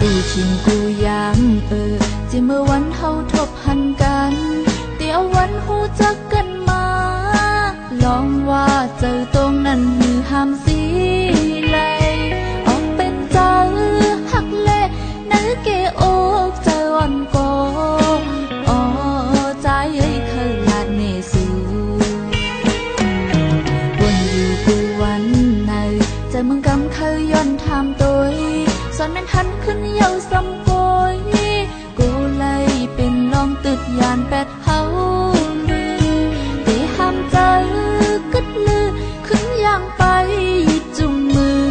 กูชิงกูยังจะเมื่อวันเฮาทบหันกันเดี๋ยววันหูจักกันมาลองว่าเจอตรงนั้นมือห้ามสีไหลออกเป็นเจ้าหักเล่นั่นเกโอกเจออ่อนโกอ๋อใจเคยลาดเนสูวนอยู่กูวันไหนใจมึงกำเคยย้อนทำตัวสอนแม่นทันขึ้นเยาสำโกยกูเลยเป็นลองตึดยานแปดเฮาตีห้ามใจกึดลือขึ้นย่างไปจุงมือ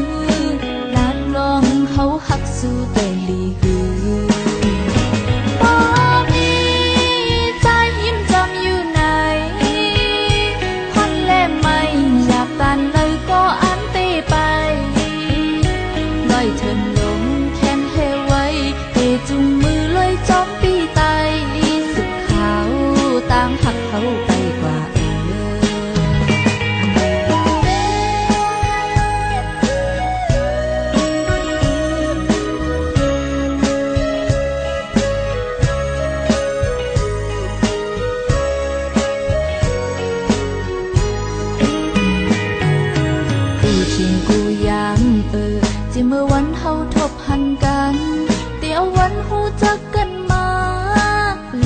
ลาดลองเฮาหักสู้แต่ลีหือบ่มีใจยิ้มจำอยู่ไหนฮอนแลไม่อยากตันเลยก็อันตีไปลอยเถินลงแค้นเฮไว้เตจุงมือลอยจอมปีไตสุดขาวตามหักเขาไปกว่ากูชิงกูยังจะเมื่อวันเฮาทบหันกันเดี๋ยววันหูจักกันมา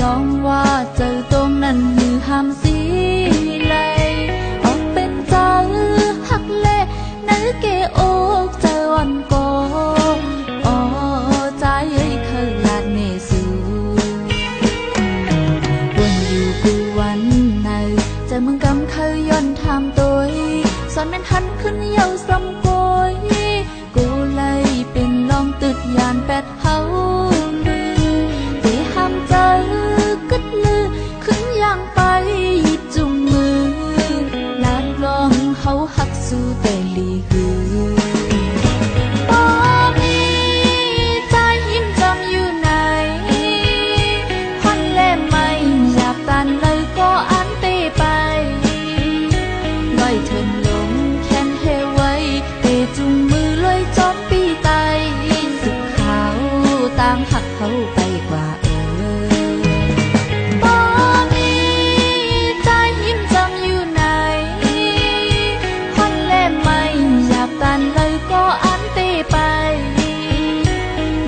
ลองว่าเจอตรงนั้นมือห้ามสีไหลออกเป็นเจ้าหักเล่นั่นเกโอกเจออ่อนโกอ๋อใจเคยลาดเนสูวนอยู่กูวันไหนใจมึงกำเคยย้อนทำตัวสอนแม่นทันขึ้นเยาสำโกยกูเลยเป็นลองตึดยานแปดเฮาตีห้ามใจกึดลือขึ้นย่างไปจุงมือลาดลองเฮาหักสู้แต่ลีหือบ่มีใจยิ้มจำอยู่ไหนฮอนแลไม่อยากตันเลยก็อันตีไปลอยเถินลงแค้นเฮไว้เตจุงมือลอยจอมปีไตสุดขาวตามหักเขาไปกว่าบ่มีใจยิ้มจำอยู่ไหนฮอนแลไม่อยากตันเลยก็อันตีไป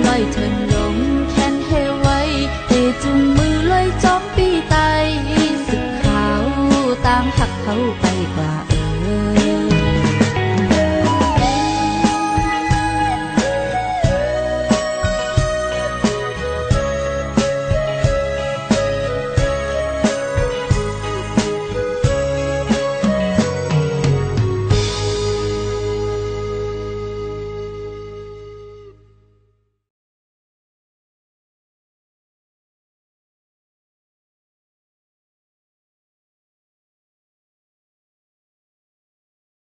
ลอยเถินลงแค้นเฮไว้เตจุงมือลอยจอมปีไตสุดขาวตามหักเขาไปกว่า